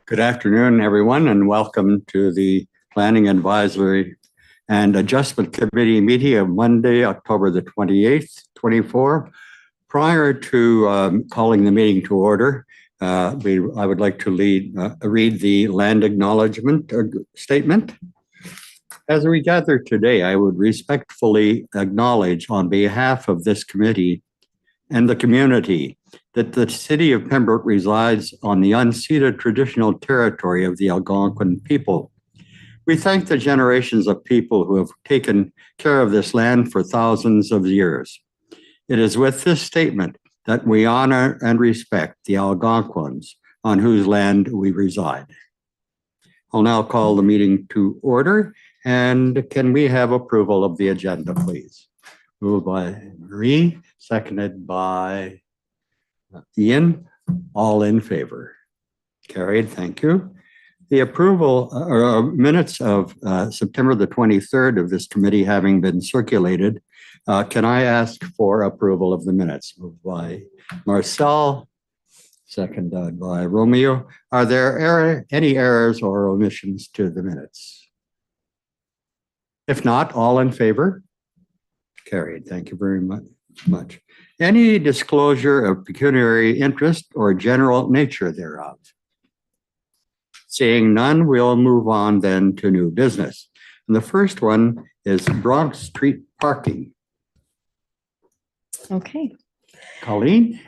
Good afternoon, everyone, and welcome to the Planning Advisory and Adjustment Committee meeting of Monday, October the 28th, 24. Prior to calling the meeting to order, I would like to read the land acknowledgement statement. As we gather today, I would respectfully acknowledge on behalf of this committee and the community that the city of Pembroke resides on the unceded traditional territory of the Algonquin people. We thank the generations of people who have taken care of this land for thousands of years. It is with this statement that we honor and respect the Algonquins on whose land we reside. I'll now call the meeting to order, and can we have approval of the agenda, please? Moved by Marie, seconded by Ian. All in favor? Carried, thank you. The approval or minutes of September the 23rd of this committee having been circulated, can I ask for approval of the minutes? Moved by Marcel, seconded by Romeo. Are there any errors or omissions to the minutes? If not, all in favor? Carried, thank you very much. Any disclosure of pecuniary interest or general nature thereof? Seeing none, we'll move on then to new business. And the first one is Bronx Street parking. Okay. Colleen?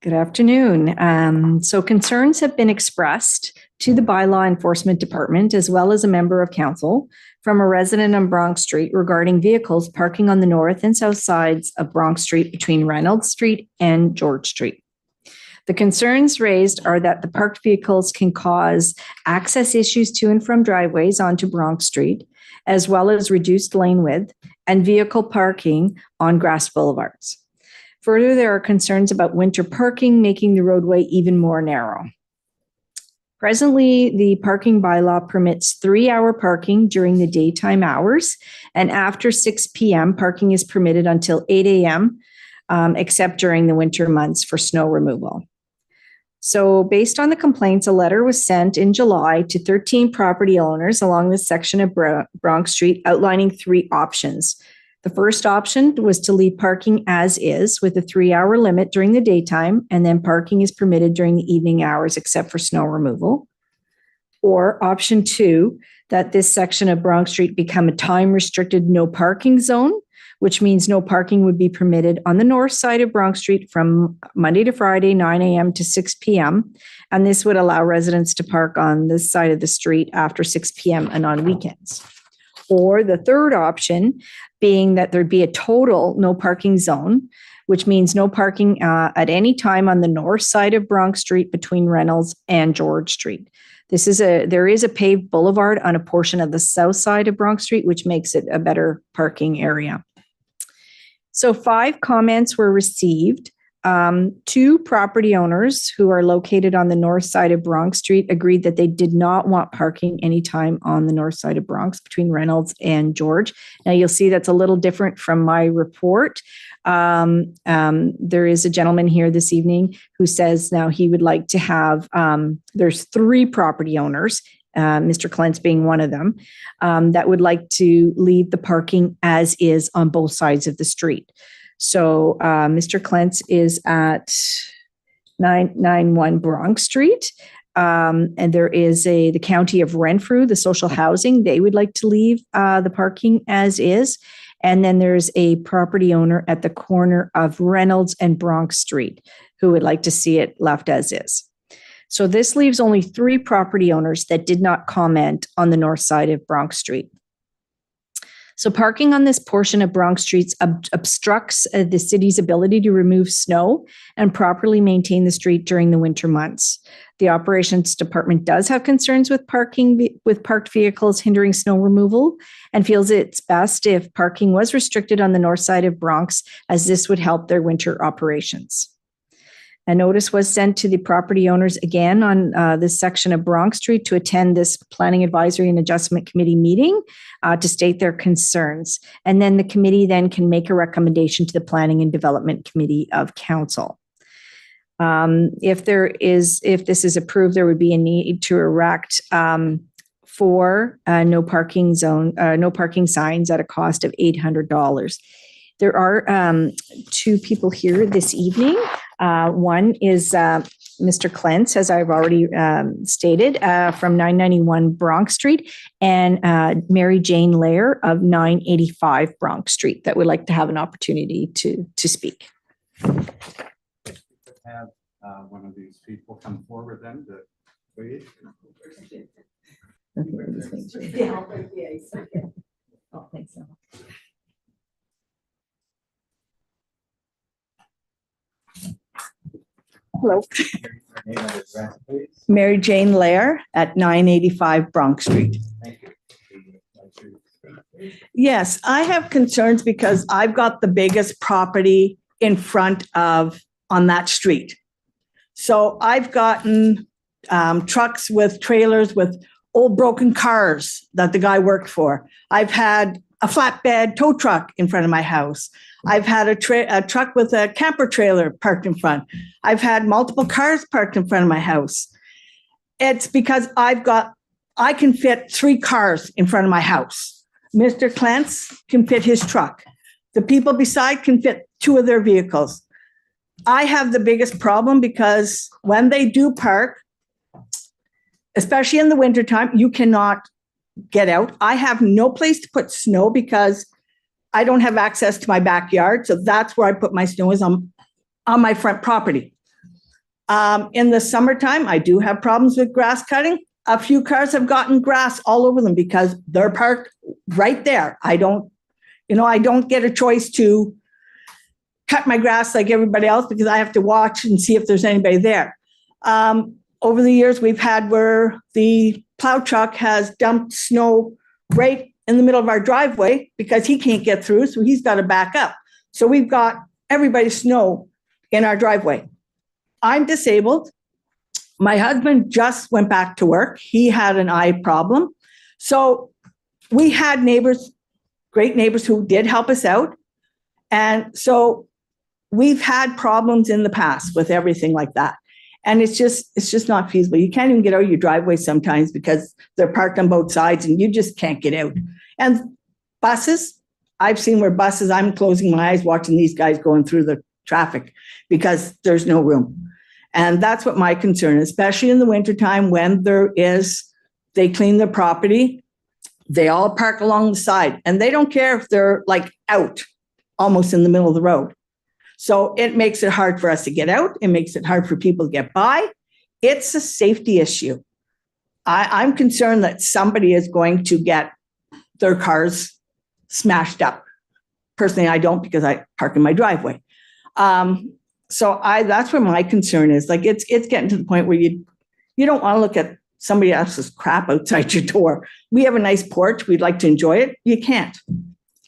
Good afternoon. So concerns have been expressed to the Bylaw Enforcement Department, as well as a member of council, from a resident on Bronx Street regarding vehicles parking on the north and south sides of Bronx Street between Reynolds Street and George Street. The concerns raised are that the parked vehicles can cause access issues to and from driveways onto Bronx Street, as well as reduced lane width and vehicle parking on grass boulevards. Further, there are concerns about winter parking, making the roadway even more narrow. Presently, the parking bylaw permits 3-hour parking during the daytime hours, and after 6 p.m., parking is permitted until 8 a.m., except during the winter months for snow removal. So based on the complaints, a letter was sent in July to 13 property owners along this section of Bronx Street outlining 3 options. The first option was to leave parking as is with a 3-hour limit during the daytime, and then parking is permitted during the evening hours except for snow removal. Or option 2, that this section of Bronx Street become a time-restricted no parking zone, which means no parking would be permitted on the north side of Bronx Street from Monday to Friday, 9 a.m. to 6 p.m. And this would allow residents to park on this side of the street after 6 p.m. and on weekends. Or the third option being that there'd be a total no parking zone, which means no parking at any time on the north side of Bronx Street between Reynolds and George Street. There is a paved boulevard on a portion of the south side of Bronx Street, which makes it a better parking area. So 5 comments were received. 2 property owners who are located on the north side of Bronx Street agreed that they did not want parking anytime on the north side of Bronx between Reynolds and George. Now you'll see that's a little different from my report. There is a gentleman here this evening who says now he would like to have, there's 3 property owners, Mr. Clentz being one of them, that would like to leave the parking as is on both sides of the street. So Mr. Clentz is at 991 Bronx Street. And there is the County of Renfrew, the social housing. They would like to leave the parking as is. And then there's a property owner at the corner of Reynolds and Bronx Street who would like to see it left as is. So this leaves only 3 property owners that did not comment on the north side of Bronx Street. So parking on this portion of Bronx Street obstructs the city's ability to remove snow and properly maintain the street during the winter months. The operations department does have concerns with parked vehicles hindering snow removal and feels it's best if parking was restricted on the north side of Bronx, as this would help their winter operations. A notice was sent to the property owners again on this section of Bronx Street to attend this Planning Advisory and Adjustment Committee meeting to state their concerns. And then the committee then can make a recommendation to the Planning and Development Committee of Council. If this is approved, there would be a need to erect 4 no parking signs at a cost of $800. There are 2 people here this evening. One is Mr. Clentz, as I've already stated, from 991 Bronx Street, and Mary Jane Lair of 985 Bronx Street that would like to have an opportunity to speak. Have one of these people come forward then, please. Oh, thanks so much. Hello. Mary Jane Lair at 985 Bronx Street. Thank you. Yes, I have concerns because I've got the biggest property in front of, on that street. So I've gotten trucks with trailers with old broken cars that the guy worked for. I've had a flatbed tow truck in front of my house. I've had a truck with a camper trailer parked in front. I've had multiple cars parked in front of my house. It's because I can fit 3 cars in front of my house. Mr. Clentz can fit his truck. The people beside can fit 2 of their vehicles. I have the biggest problem because when they do park, especially in the wintertime, you cannot get out. I have no place to put snow because I don't have access to my backyard. So that's where I put my snow, is on my front property. In the summertime, I do have problems with grass cutting. A few cars have gotten grass all over them because they're parked right there. I don't get a choice to cut my grass like everybody else because I have to watch and see if there's anybody there. Over the years, we've had where the plow truck has dumped snow right in the middle of our driveway because he can't get through, so he's got to back up. So we've got everybody's snow in our driveway. I'm disabled. My husband just went back to work. He had an eye problem. So we had neighbors, great neighbors who did help us out. And so we've had problems in the past with everything like that. And it's just not feasible. You can't even get out of your driveway sometimes because they're parked on both sides and you just can't get out. And buses, I've seen where buses, I'm closing my eyes watching these guys going through the traffic because there's no room. And that's what my concern is, especially in the wintertime when they clean their property, they all park along the side and they don't care if they're like out almost in the middle of the road. So it makes it hard for us to get out. It makes it hard for people to get by. It's a safety issue. I'm concerned that somebody is going to get their cars smashed up. Personally, I don't because I park in my driveway. So that's where my concern is. Like it's getting to the point where you don't want to look at somebody else's crap outside your door. We have a nice porch. We'd like to enjoy it. You can't.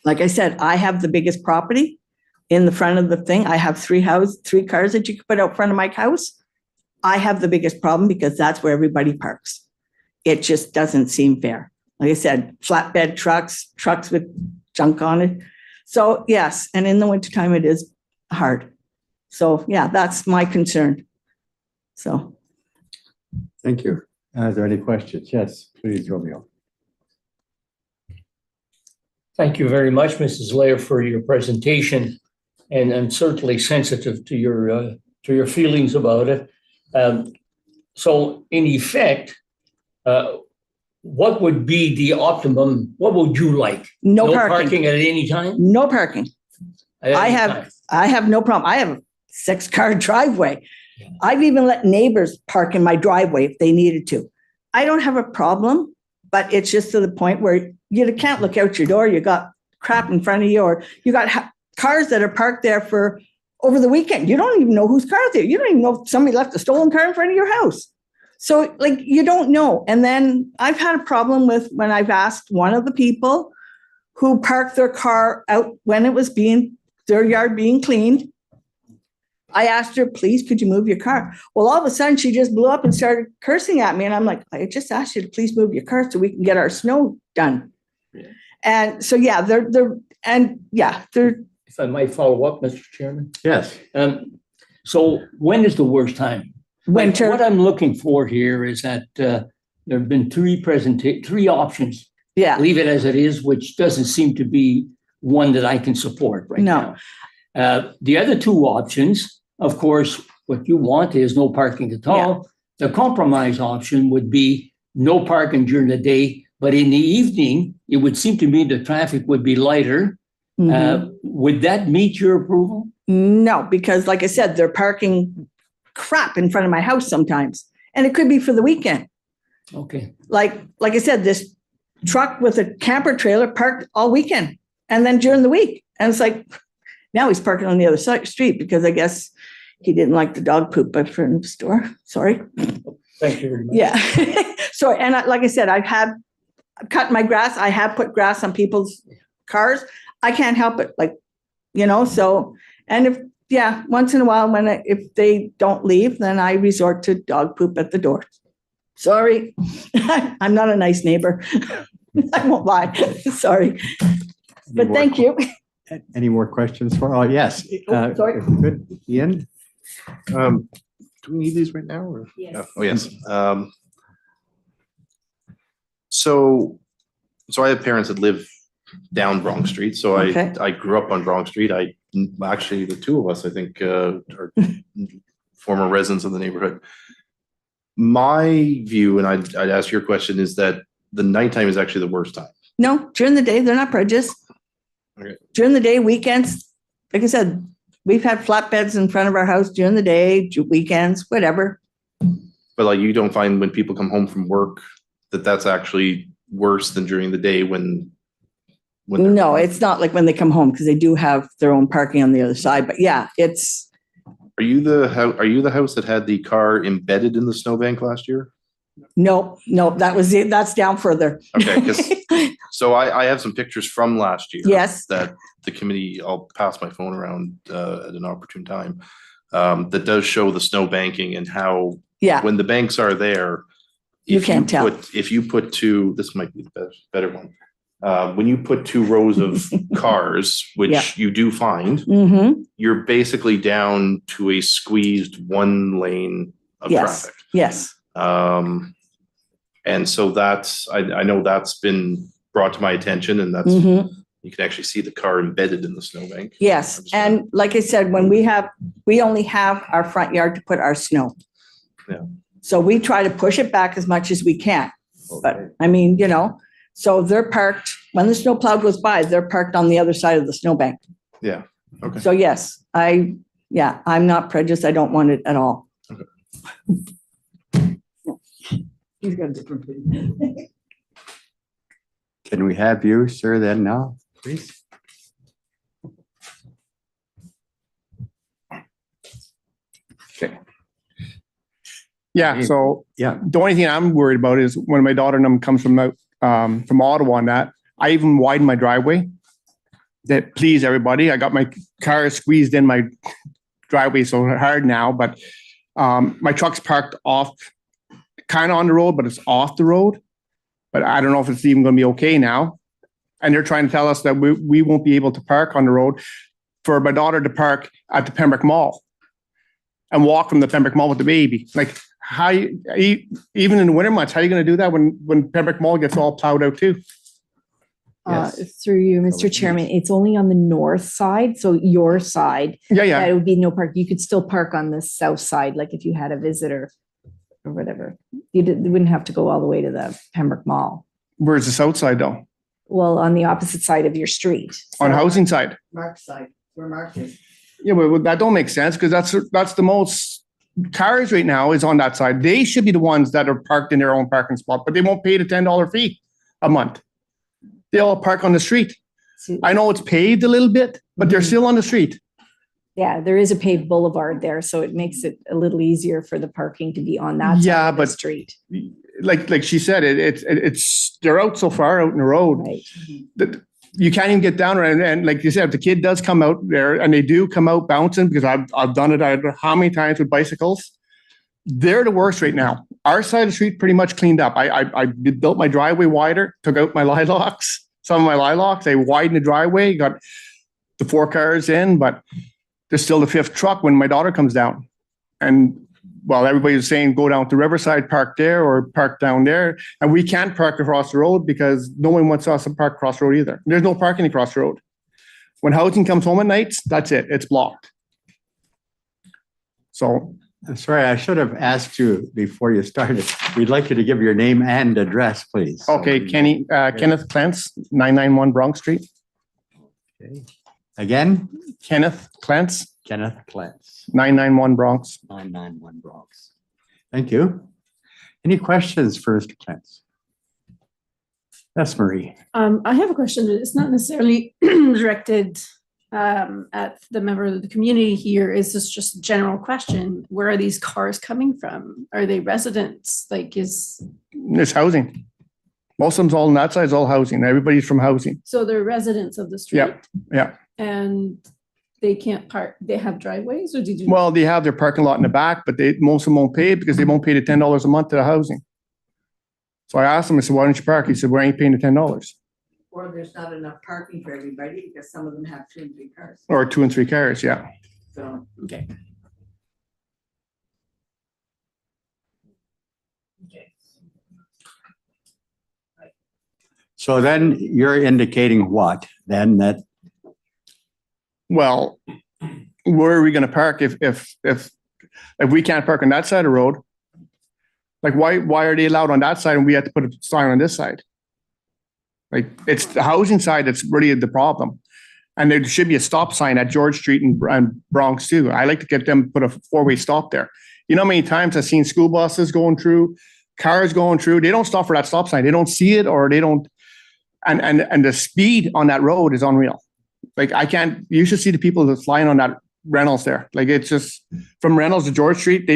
Like I said, I have the biggest property in the front of the thing. I have 3 cars that you could put out front of my house. I have the biggest problem because that's where everybody parks. It just doesn't seem fair. Like I said, flatbed trucks with junk on it. So yes, and in the wintertime it is hard. So yeah, that's my concern. So. Thank you. Are there any questions? Yes, please, Romeo. Thank you very much, Mrs. Lair, for your presentation, and I'm certainly sensitive to your feelings about it. So, in effect, what would be the optimum? What would you like? No parking at any time. No parking. I have no problem. I have a 6-car driveway. Yeah. I've even let neighbors park in my driveway if they needed to. I don't have a problem, but it's just to the point where you can't look out your door. You got crap in front of you, or you got cars that are parked there for over the weekend. You don't even know whose car is there. You don't even know if somebody left a stolen car in front of your house. So like, you don't know. And then I've had a problem with when I've asked one of the people who parked their car out when it was their yard being cleaned. I asked her, please, could you move your car? Well, all of a sudden she just blew up and started cursing at me. And I'm like, I just asked you to please move your car so we can get our snow done. Yeah. And so, yeah, they're. If I might follow up, Mr. Chairman. Yes. So when is the worst time? Winter. What I'm looking for here is that there have been three options. Yeah. Leave it as it is, which doesn't seem to be one that I can support right No. now. The other two options, of course, what you want is no parking at all. The compromise option would be no parking during the day, but in the evening, it would seem to me the traffic would be lighter. Would that meet your approval? No, because like I said, they're parking crap in front of my house sometimes. And it could be for the weekend. Okay. Like I said, this truck with a camper trailer parked all weekend and then during the week. And it's like, now he's parking on the other street because I guess he didn't like the dog poop in front of the store. Sorry. Thank you very much. Yeah. Sorry. And like I said, I've cut my grass. I have put grass on people's cars. I can't help it. Like, so, and once in a while if they don't leave, then I resort to dog poop at the door. Sorry. I'm not a nice neighbor. I won't lie. Sorry. But thank you. Any more questions for, oh, yes. Sorry. Good, Ian? Do we need these right now? Or? Yes. Oh, yes. So I have parents that live down Bronx Street. So Okay. I grew up on Bronx Street. Actually, the two of us, I think, are former residents of the neighborhood. My view, and I'd ask your question, is that the nighttime is actually the worst time. No, during the day, they're not prejudiced. Okay. During the day, weekends, like I said, we've had flatbeds in front of our house during the day, weekends, whatever. But like, you don't find when people come home from work that's actually worse than during the day when No, it's not like when they come home because they do have their own parking on the other side. But yeah, it's. Are you the house that had the car embedded in the snowbank last year? No, that was it. That's down further. Okay, so I have some pictures from last year. Yes. That the committee, I'll pass my phone around at an opportune time. That does show the snow banking and how when the banks are there, you can't tell. If you put two, this might be the better one. When you put two rows of cars, which you do find, you're basically down to a squeezed one lane of traffic. Yes. And so I know that's been brought to my attention, and that's you can actually see the car embedded in the snowbank. Yes. And like I said, when we only have our front yard to put our snow. Yeah. So we try to push it back as much as we can. Okay. But I mean, so they're parked when the snowplow goes by, they're parked on the other side of the snowbank. Yeah. Okay. So yes, I'm not prejudiced. I don't want it at all. Okay. He's got a different opinion. Can we have you, sir, then now, please? Okay. Yeah. So yeah, the only thing I'm worried about is when my daughter and them comes from Ottawa and that, I even widened my driveway. That please everybody. I got my car squeezed in my driveway so hard now, but my truck's parked off, kind of on the road, but it's off the road. But I don't know if it's even going to be okay now. And they're trying to tell us that we won't be able to park on the road for my daughter to park at the Pembroke Mall and walk from the Pembroke Mall with the baby. Like, how even in the winter months, how are you going to do that when Pembroke Mall gets all plowed out too? Through you, Mr. Chairman, it's only on the north side, so your side. Yeah. That would be no park. You could still park on the south side, like if you had a visitor or whatever. You wouldn't have to go all the way to the Pembroke Mall. Where's the south side though? Well, on the opposite side of your street. On housing side. Mark's side, where Mark is. Yeah, but that don't make sense because that's the most cars right now is on that side. They should be the ones that are parked in their own parking spot, but they won't pay the $10 fee a month. They all park on the street. I know it's paved a little bit, but they're still on the street. Yeah, there is a paved boulevard there, so it makes it a little easier for the parking to be on that side of the street. Like she said, it's they're out so far out in the road that you can't even get down. And like you said, if the kid does come out there, and they do come out bouncing, because I've done it. I don't know how many times with bicycles. They're the worst right now. Our side of the street pretty much cleaned up. I built my driveway wider, took out my lilacs, some of my lilacs. I widened the driveway, got the 4 cars in, but there's still the fifth truck when my daughter comes down. And while everybody's saying go down to Riverside, park there or park down there, and we can't park across the road because no one wants us to park across the road either. There's no parking across the road. When housing comes home at nights, that's it. It's blocked. So I'm sorry, I should have asked you before you started. We'd like you to give your name and address, please. okay, Kenneth Clance, 991 Bronx Street. Okay. Again, Kenneth Clance, Kenneth Clance, 991 Bronx. 991 Bronx. Thank you. Any questions for Mr. Clance? Yes, Marie. I have a question. It's not necessarily directed at the member of the community here. Is this just a general question? Where are these cars coming from? Are they residents? Like, It's housing. Most of them's all on that side is all housing. Everybody's from housing. so they're residents of the street? Yeah. And they can't park, they have driveways, or did you? Well, they have their parking lot in the back, but most of them won't pay it because they won't pay the $10 a month to the housing. So I asked him, I said, why don't you park? He said, we ain't paying the $10. Or there's not enough parking for everybody because some of them have 2 and 3 cars. Or 2 and 3 cars, yeah. So, Okay. So then you're indicating what? Then that, Well, where are we gonna park if we can't park on that side of the road? Like, why are they allowed on that side and we have to put a sign on this side? Like, it's the housing side that's really the problem. And there should be a stop sign at George Street and Bronx too. I like to get them put a 4-way stop there. You know how many times I've seen school buses going through, cars going through, they don't stop for that stop sign. They don't see it or they don't, and the speed on that road is unreal. Like, you should see the people that's flying on that Reynolds there. Like, it's just from Reynolds to George Street,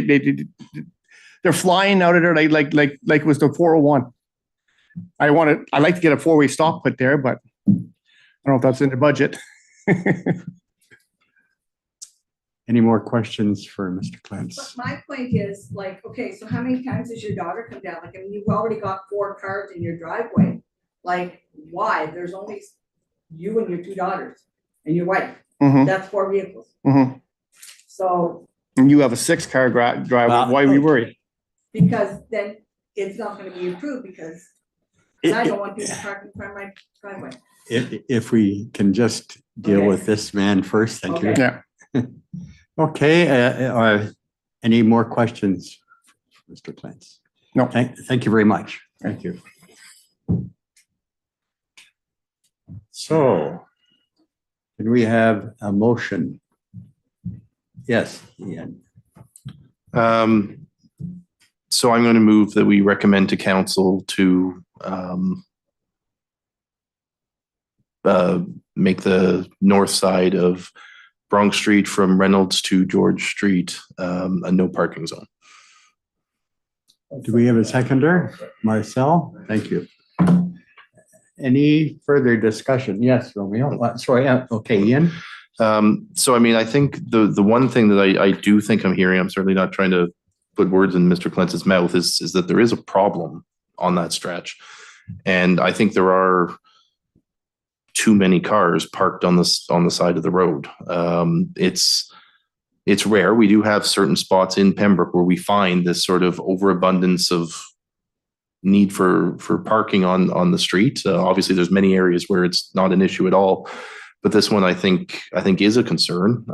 they're flying out of there like it was the 401. I like to get a 4-way stop put there, but I don't know if that's in the budget. any more questions for Mr. but Clance? my point is, like, okay, so how many times does your daughter come down? Like, I mean, you've already got 4 cars in your driveway. Like, why? There's only you and your 2 daughters and your wife. Mhm, That's 4 vehicles. mhm. So, And you have a 6-car driveway. Why are we worried? because then it's not gonna be approved because I don't want people parking in front of my driveway. If we can just deal Okay. with this man first, thank you. Okay. Yeah. Okay, any more questions, Mr. Clance? No. Thank you very much. Thank you. So, can we have a motion? Yes, Ian. So I'm going to move that we recommend to council to make the north side of Bronx Street from Reynolds to George Street a no parking zone. Do we have a seconder? Marcel, thank you. Any further discussion? Yes, Romeo. Sorry, okay, Ian. So, I mean, I think the one thing that I do think I'm hearing, I'm certainly not trying to put words in Mr. Clence's mouth, is that there is a problem on that stretch. And I think there are too many cars parked on the side of the road. It's rare. We do have certain spots in Pembroke where we find this sort of overabundance of need for parking on the street. Obviously, there's many areas where it's not an issue at all, but this one I think is a concern.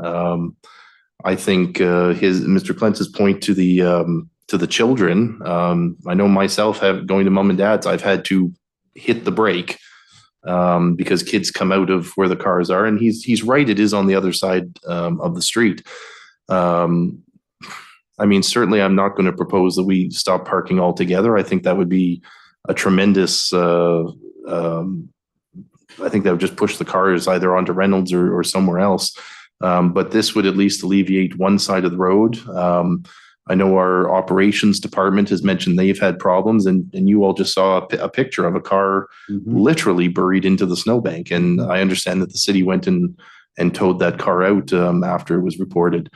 I think Mr. Clence's point to the children. I know myself, going to mom and dad's, I've had to hit the brake because kids come out of where the cars are, and he's right. It is on the other side of the street. I mean, certainly I'm not going to propose that we stop parking altogether. I think that would be a tremendous, I think that would just push the cars either onto Reynolds or somewhere else. But this would at least alleviate one side of the road. I know our operations department has mentioned they've had problems, and you all just saw a picture of a car literally buried into the snowbank. And I understand that the city went and towed that car out after it was reported.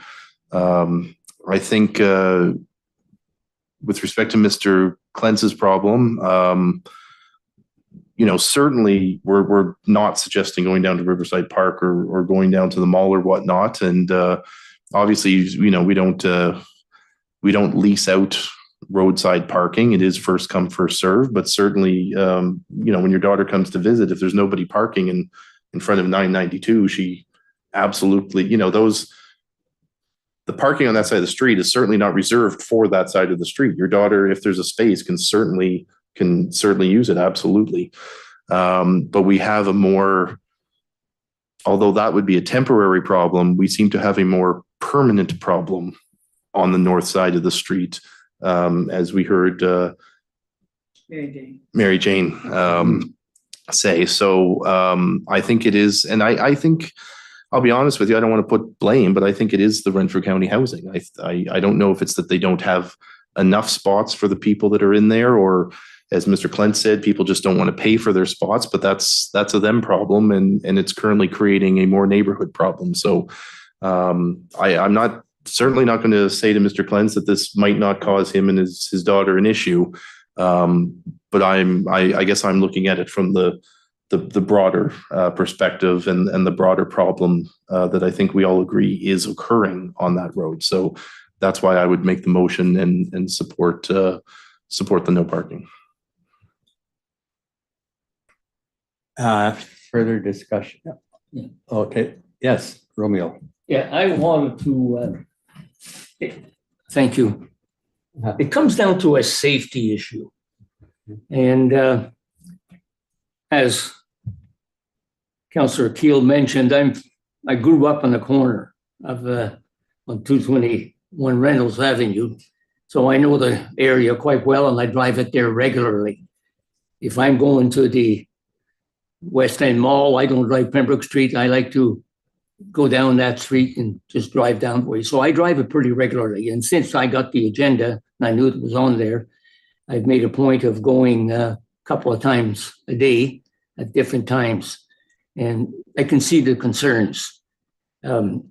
I think with respect to Mr. Clence's problem, certainly we're not suggesting going down to Riverside Park or going down to the mall or whatnot. And obviously, we don't lease out roadside parking. It is first come, first serve. But certainly, when your daughter comes to visit, if there's nobody parking in front of 992, she absolutely, the parking on that side of the street is certainly not reserved for that side of the street. Your daughter, if there's a space, can certainly use it. Absolutely. But we have although that would be a temporary problem, we seem to have a more permanent problem on the north side of the street, as we heard Mary Jane say. So I think it is, and I think, I'll be honest with you, I don't want to put blame, but I think it is the Renfrew County Housing. I don't know if it's that they don't have enough spots for the people that are in there, or as Mr. Clent said, people just don't want to pay for their spots, but that's a them problem, and it's currently creating a more neighborhood problem. So I'm certainly not going to say to Mr. Clent that this might not cause him and his daughter an issue. But I guess I'm looking at it from the broader perspective and the broader problem that I think we all agree is occurring on that road. So that's why I would make the motion and support the no parking. Further discussion? Yeah. Okay. Yes, Romeo. Yeah, I wanted to, thank you. It comes down to a safety issue. And as Councillor Keel mentioned, I grew up on the corner of on 221 Reynolds Avenue, so I know the area quite well, and I drive it there regularly. If I'm going to the West End Mall, I don't drive Pembroke Street. I like to go down that street and just drive down the way. So I drive it pretty regularly. And since I got the agenda and I knew it was on there, I've made a point of going a couple of times a day at different times. And I can see the concerns. To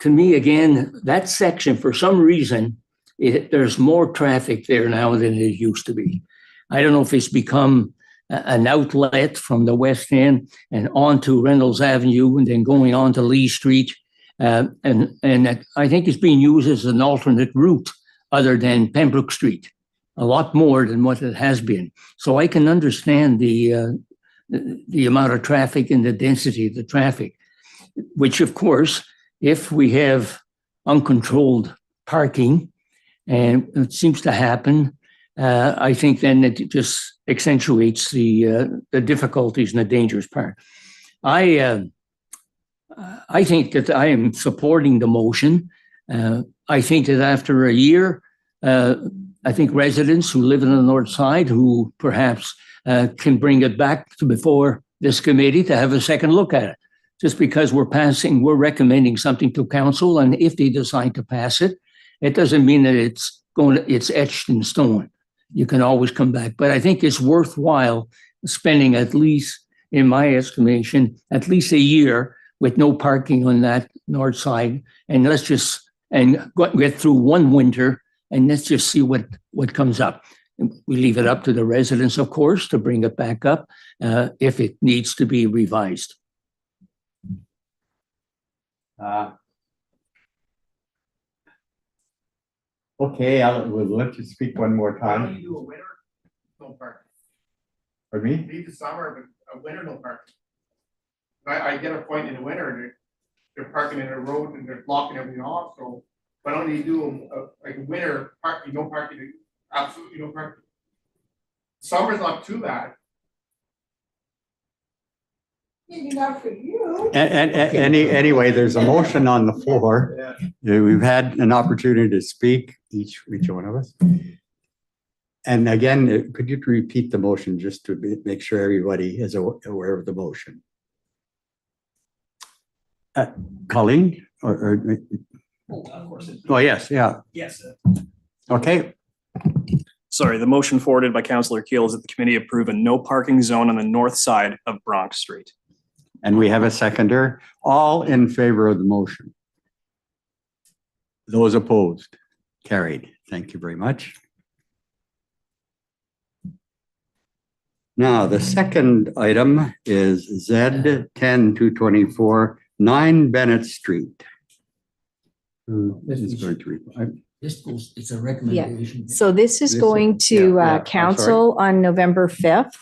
me, again, that section, for some reason, there's more traffic there now than it used to be. I don't know if it's become an outlet from the West End and onto Reynolds Avenue and then going on to Lee Street. And I think it's being used as an alternate route other than Pembroke Street, a lot more than what it has been. So I can understand the amount of traffic and the density of the traffic, which of course, if we have uncontrolled parking, and it seems to happen, I think then it just accentuates the difficulties and the dangerous part. I think that I am supporting the motion. I think that after a year, I think residents who live on the north side who perhaps can bring it back to before this committee to have a second look at it. Just because we're recommending something to council, and if they decide to pass it, it doesn't mean that it's etched in stone. You can always come back. But I think it's worthwhile spending at least, in my estimation, at least a year with no parking on that north side. And let's just get through one winter and let's just see what comes up. We leave it up to the residents, of course, to bring it back up if it needs to be revised. Okay, we'll let you speak one more Why don't time. you do a winter, no parking? Pardon me? Leave the summer, but a winter, no parking. I get a point in the winter, and they're parking in the road and they're blocking everything off, so why don't you do like a winter parking, no parking, absolutely no parking? Summer's not too bad. Maybe not for you. Anyway, there's a motion on the floor. We've had an opportunity to speak, each one of us. And again, could you repeat the motion just to make sure everybody is aware of the motion? Colleen or Of course. oh yes, yeah. Yes. Okay. Sorry, the motion forwarded by Councillor Keel is that the committee approve a no parking zone on the north side of Bronx Street. And we have a seconder. All in favor of the motion? Those opposed? Carried. Thank you very much. Now, the second item is Z 10-224, 9 Bennett Street. Who is going to read? It's a recommendation. So this is This- going to I'm council on November 5th,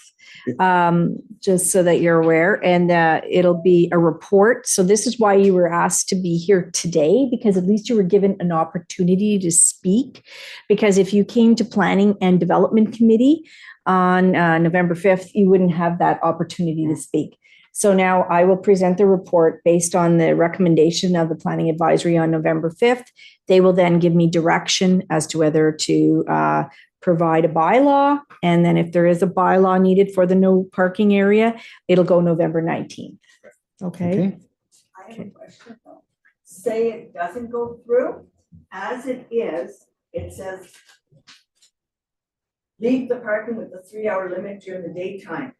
just so that you're aware, and it'll be a report. So this is why you were asked to be here today, because at least you were given an opportunity to speak. Because if you came to Planning and Development Committee on November 5th, you wouldn't have that opportunity to speak. So now I will present the report based on the recommendation of the Planning Advisory on November 5th. They will then give me direction as to whether to provide a bylaw. And then if there is a bylaw needed for the no parking area, it'll go November 19th. Okay? I have a question though. Say it doesn't go through, as it is, it says leave the parking with the 3-hour limit during the daytime,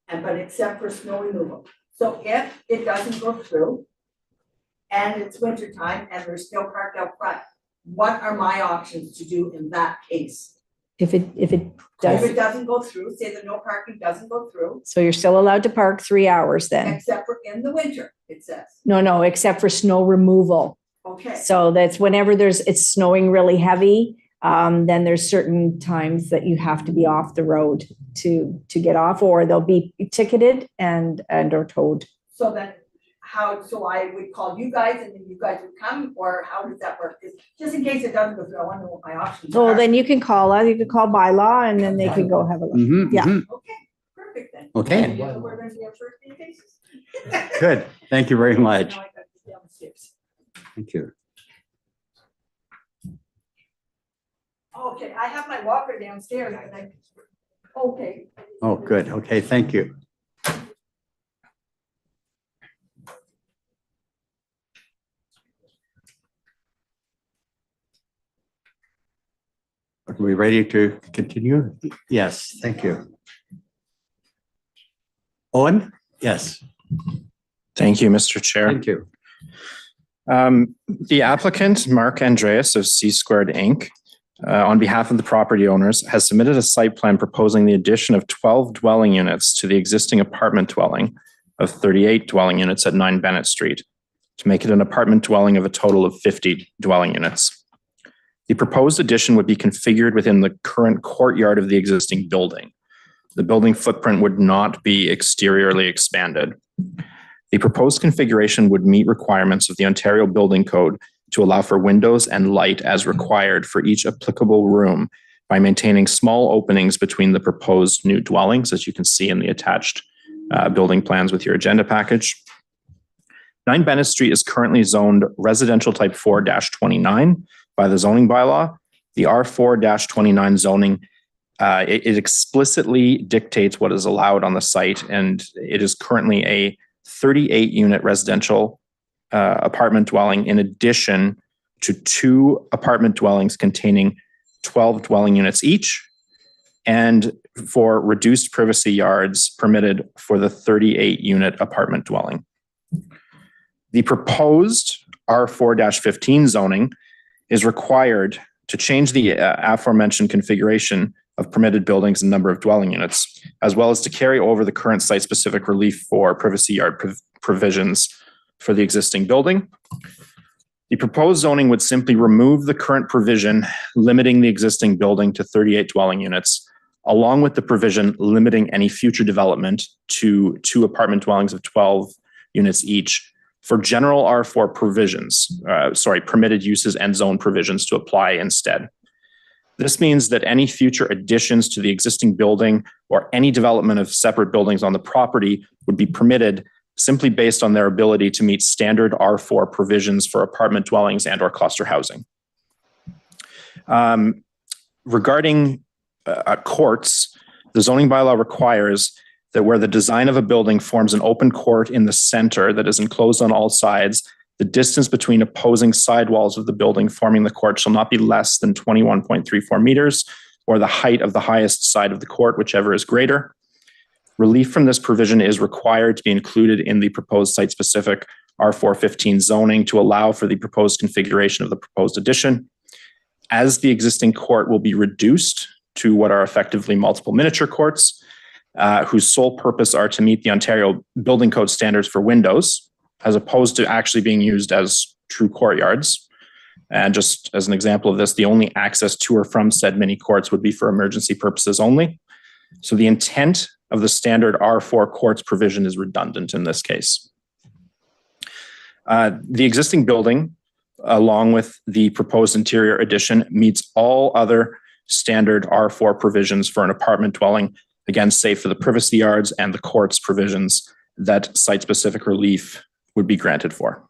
but except for snow removal. So if it doesn't go through and it's winter time and they're still parked out front, what are my options to do in that case? If it If does, it doesn't go through, say the no parking doesn't go through, so you're still allowed to park 3 hours then? except for in the winter, it says. No, except for snow removal. Okay, So that's whenever it's snowing really heavy, then there's certain times that you have to be off the road to get off, or they'll be ticketed and or towed. so then so I would call you guys and then you guys would come, or how does that work? Just in case it doesn't go through, I want to know what my options So are. then you can call us, you can call bylaw, and then they can go have a look. Mhm, Yeah. mhm. Okay, perfect then. Okay. So we're gonna be our first few cases. Good. Thank you very much. Now I got to stay on the stairs. Thank you. Okay, I have my walker downstairs, and okay. Oh, good. Okay, thank you. Are we ready to continue? Yes, thank you. Owen? Yes, Thank you, Mr. Chair. thank you. The applicant, Mark Andreas of C Squared Inc., on behalf of the property owners, has submitted a site plan proposing the addition of 12 dwelling units to the existing apartment dwelling of 38 dwelling units at 9 Bennett Street to make it an apartment dwelling of a total of 50 dwelling units. The proposed addition would be configured within the current courtyard of the existing building. The building footprint would not be exteriorly expanded. The proposed configuration would meet requirements of the Ontario Building Code to allow for windows and light as required for each applicable room by maintaining small openings between the proposed new dwellings, as you can see in the attached building plans with your agenda package. 9 Bennett Street is currently zoned residential type 4-29 by the zoning bylaw. The R4-29 zoning, it explicitly dictates what is allowed on the site, and it is currently a 38-unit residential apartment dwelling in addition to 2 apartment dwellings containing 12 dwelling units each, and for reduced privacy yards permitted for the 38-unit apartment dwelling. The proposed R4-15 zoning is required to change the aforementioned configuration of permitted buildings and number of dwelling units, as well as to carry over the current site-specific relief for privacy yard provisions for the existing building. The proposed zoning would simply remove the current provision limiting the existing building to 38 dwelling units, along with the provision limiting any future development to 2 apartment dwellings of 12 units each for general R4 provisions, permitted uses and zone provisions to apply instead. This means that any future additions to the existing building or any development of separate buildings on the property would be permitted simply based on their ability to meet standard R4 provisions for apartment dwellings and or cluster housing. Regarding courts, the zoning bylaw requires that where the design of a building forms an open court in the center that is enclosed on all sides, the distance between opposing side walls of the building forming the court shall not be less than 21.34 meters, or the height of the highest side of the court, whichever is greater. Relief from this provision is required to be included in the proposed site-specific R4-15 zoning to allow for the proposed configuration of the proposed addition. As the existing court will be reduced to what are effectively multiple miniature courts, whose sole purpose are to meet the Ontario Building Code standards for windows, as opposed to actually being used as true courtyards. And just as an example of this, the only access to or from said mini courts would be for emergency purposes only. So the intent of the standard R4 courts provision is redundant in this case. The existing building, along with the proposed interior addition, meets all other standard R4 provisions for an apartment dwelling, again, save for the privacy yards and the courts provisions that site-specific relief would be granted for.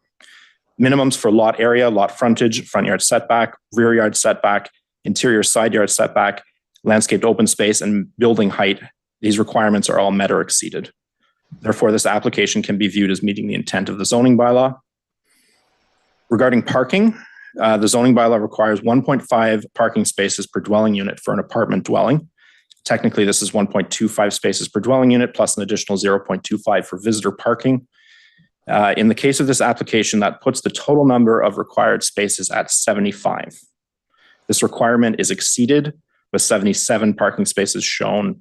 Minimums for lot area, lot frontage, front yard setback, rear yard setback, interior side yard setback, landscaped open space, and building height, these requirements are all met or exceeded. Therefore, this application can be viewed as meeting the intent of the zoning bylaw. Regarding parking, the zoning bylaw requires 1.5 parking spaces per dwelling unit for an apartment dwelling. Technically, this is 1.25 spaces per dwelling unit plus an additional 0.25 for visitor parking. In the case of this application, that puts the total number of required spaces at 75. This requirement is exceeded with 77 parking spaces shown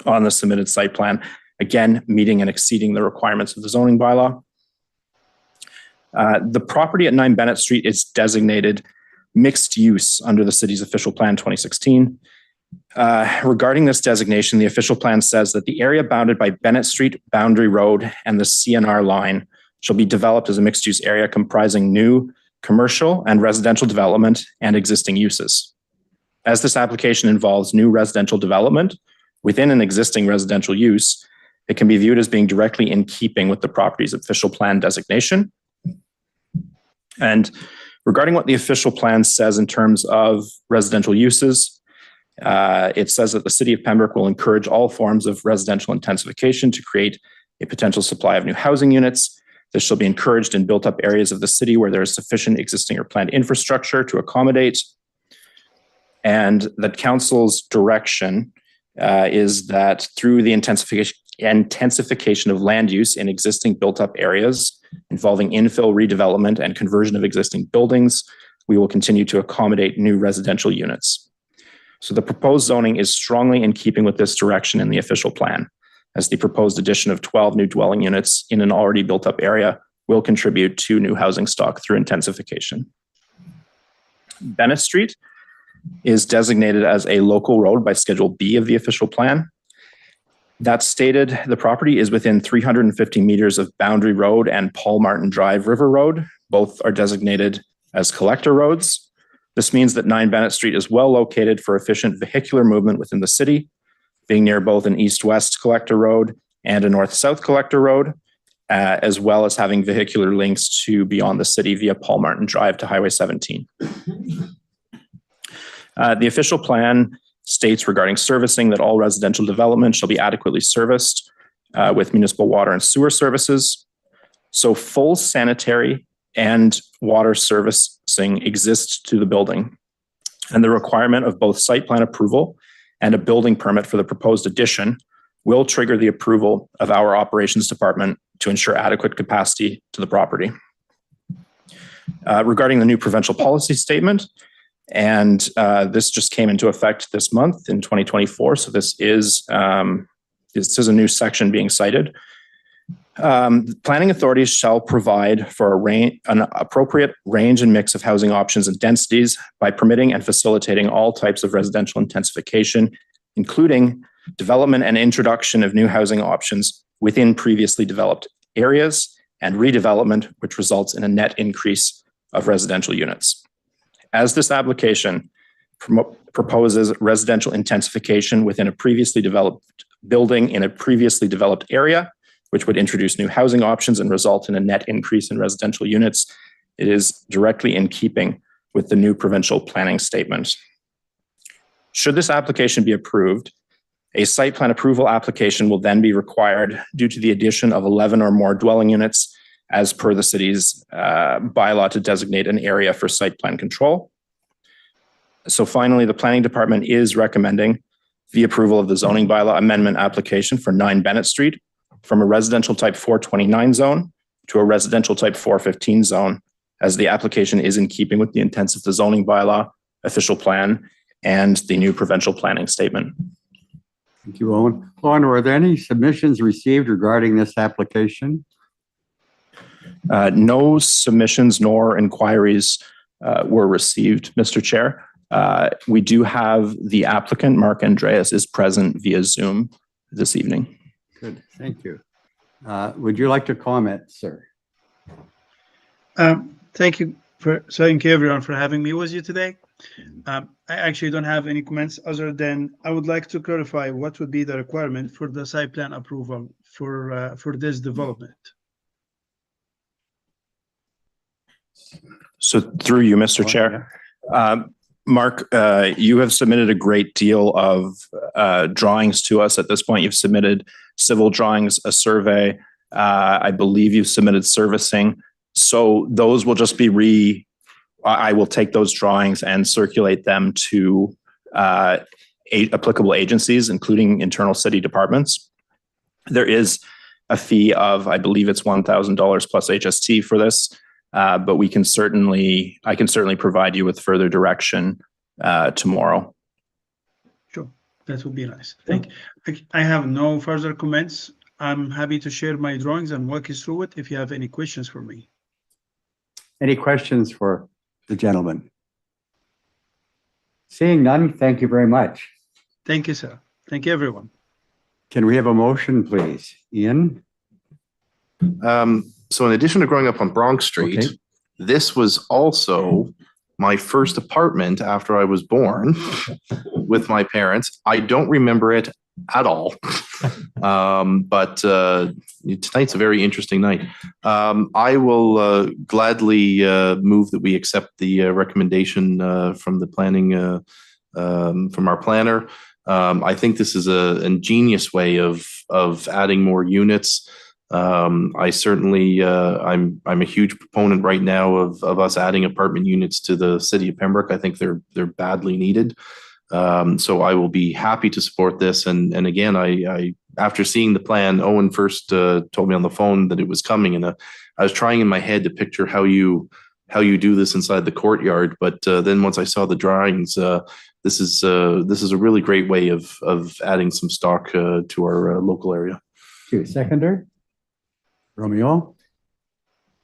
on the submitted site plan, again, meeting and exceeding the requirements of the zoning bylaw. The property at 9 Bennett Street is designated mixed use under the city's official plan 2016. Regarding this designation, the official plan says that the area bounded by Bennett Street, Boundary Road, and the CNR line shall be developed as a mixed-use area comprising new commercial and residential development and existing uses. As this application involves new residential development within an existing residential use, it can be viewed as being directly in keeping with the property's official plan designation. And regarding what the official plan says in terms of residential uses, it says that the city of Pembroke will encourage all forms of residential intensification to create a potential supply of new housing units. This shall be encouraged in built-up areas of the city where there is sufficient existing or planned infrastructure to accommodate. And that council's direction is that through the intensification of land use in existing built-up areas involving infill, redevelopment, and conversion of existing buildings, we will continue to accommodate new residential units. So the proposed zoning is strongly in keeping with this direction in the official plan, as the proposed addition of 12 new dwelling units in an already built-up area will contribute to new housing stock through intensification. Bennett Street is designated as a local road by Schedule B of the official plan. That stated, the property is within 350 meters of Boundary Road and Paul Martin Drive River Road. Both are designated as collector roads. This means that 9 Bennett Street is well located for efficient vehicular movement within the city, being near both an east-west collector road and a north-south collector road, as well as having vehicular links to beyond the city via Paul Martin Drive to Highway 17. The official plan states regarding servicing that all residential development shall be adequately serviced with municipal water and sewer services. So full sanitary and water servicing exists to the building. And the requirement of both site plan approval and a building permit for the proposed addition will trigger the approval of our operations department to ensure adequate capacity to the property. Regarding the new provincial policy statement, and this just came into effect this month in 2024. So this is a new section being cited. Planning authorities shall provide for an appropriate range and mix of housing options and densities by permitting and facilitating all types of residential intensification, including development and introduction of new housing options within previously developed areas and redevelopment, which results in a net increase of residential units. As this application proposes residential intensification within a previously developed building in a previously developed area, which would introduce new housing options and result in a net increase in residential units, it is directly in keeping with the new provincial planning statement. Should this application be approved, a site plan approval application will then be required due to the addition of 11 or more dwelling units as per the city's bylaw to designate an area for site plan control. So finally, the planning department is recommending the approval of the zoning bylaw amendment application for 9 Bennett Street from a residential type 429 zone to a residential type 415 zone, as the application is in keeping with the intents of the zoning bylaw, official plan, and the new provincial planning statement. Thank you, Owen. Owen, were there any submissions received regarding this application? No submissions nor inquiries were received, Mr. Chair. We do have the applicant, Mark Andreas, is present via Zoom this evening. Good, thank you. Would you like to comment, sir? Thank you everyone for having me with you today. I actually don't have any comments other than I would like to clarify what would be the requirement for the site plan approval for this development. So through you, Mr. Chair. Mark, you have submitted a great deal of drawings to us at this point. You've submitted civil drawings, a survey. I believe you've submitted servicing. So those will just be I will take those drawings and circulate them to applicable agencies, including internal city departments. There is a fee of, I believe it's $1,000 plus HST for this. But I can certainly provide you with further direction tomorrow. Sure, that would be nice. Thank you. I have no further comments. I'm happy to share my drawings and walk you through it if you have any questions for me. Any questions for the gentleman? Seeing none, thank you very much. Thank you, sir. Thank you, everyone. Can we have a motion, please? Ian? So in addition to growing up on Bronx Street, Okay. this was also my first apartment after I was born with my parents. I don't remember it at all. But tonight's a very interesting night. I will gladly move that we accept the recommendation from the planning, from our planner. I think this is an ingenious way of adding more units. I certainly, I'm a huge proponent right now of us adding apartment units to the city of Pembroke. I think they're badly needed. So I will be happy to support this. And again, I after seeing the plan, Owen first told me on the phone that it was coming, and I was trying in my head to picture how you do this inside the courtyard. But then once I saw the drawings, this is a really great way of adding some stock to our local area. Thank you. Seconder? Romeo?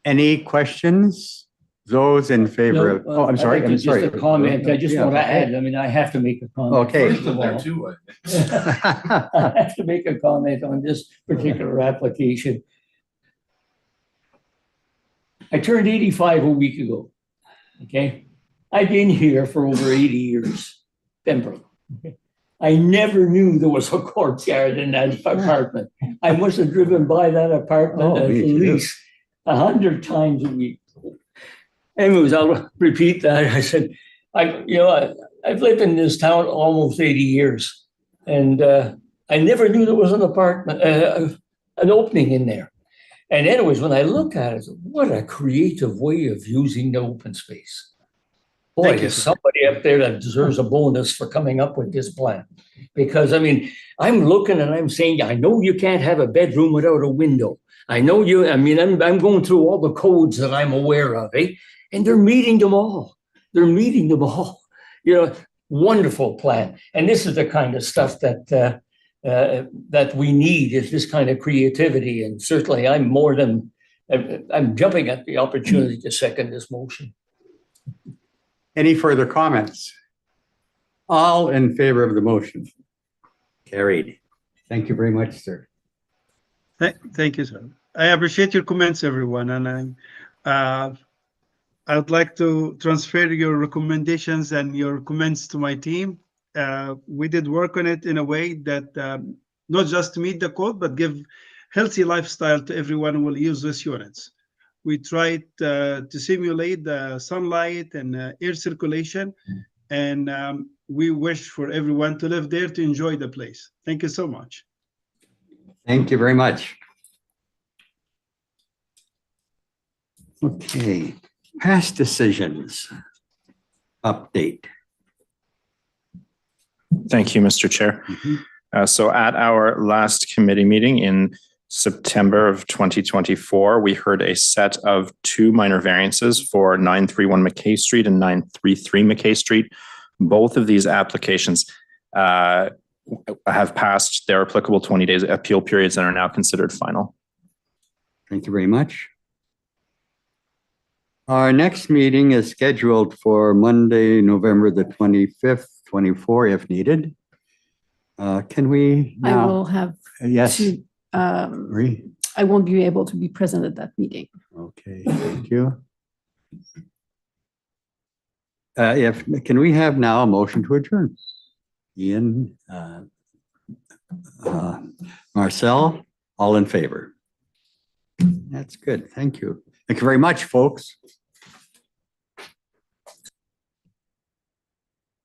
Any questions? Those in favor of, oh, I'm sorry. Just a comment. I just want to add, I mean, I have to make a comment. Okay. First of all, I have to make a comment on this particular application. I turned 85 a week ago. Okay. I've been here for over 80 years, Pembroke. Okay. I never knew there was a courtyard in that apartment. I must have driven by that apartment at least 100 times a week. Anyways, I'll repeat that. I said, I've lived in this town almost 80 years, and I never knew there was an apartment, an opening in there. And anyways, when I look at it, what a creative way of using the open space. Boy, there's somebody up there that deserves a bonus for coming up with this plan. Because, I mean, I'm looking and I'm saying, I know you can't have a bedroom without a window. I know I'm going through all the codes that I'm aware of, eh? And they're meeting them all. They're meeting them all. Wonderful plan. And this is the kind of stuff that we need, is this kind of creativity. And certainly I'm jumping at the opportunity to second this motion. Any further comments? All in favor of the motion? Carried. Thank you very much, sir. Thank you, sir. I appreciate your comments, everyone. And I would like to transfer your recommendations and your comments to my team. We did work on it in a way that not just meet the code, but give healthy lifestyle to everyone who will use these units. We tried to simulate the sunlight and air circulation, and we wish for everyone to live there to enjoy the place. Thank you so much. Thank you very much. Okay, past decisions. Update. Thank you, Mr. Chair. So at our last committee meeting in September of 2024, we heard a set of 2 minor variances for 931 McKay Street and 933 McKay Street. Both of these applications have passed their applicable 20 days appeal periods and are now considered final. Thank you very much. Our next meeting is scheduled for Monday, November the 25th, 24, if needed. Can we I now? will have Yes. to, Marie? I won't be able to be present at that meeting. Okay, thank you. Can we have now a motion to adjourn? Ian, Marcel, all in favor? That's good. Thank you. Thank you very much, folks.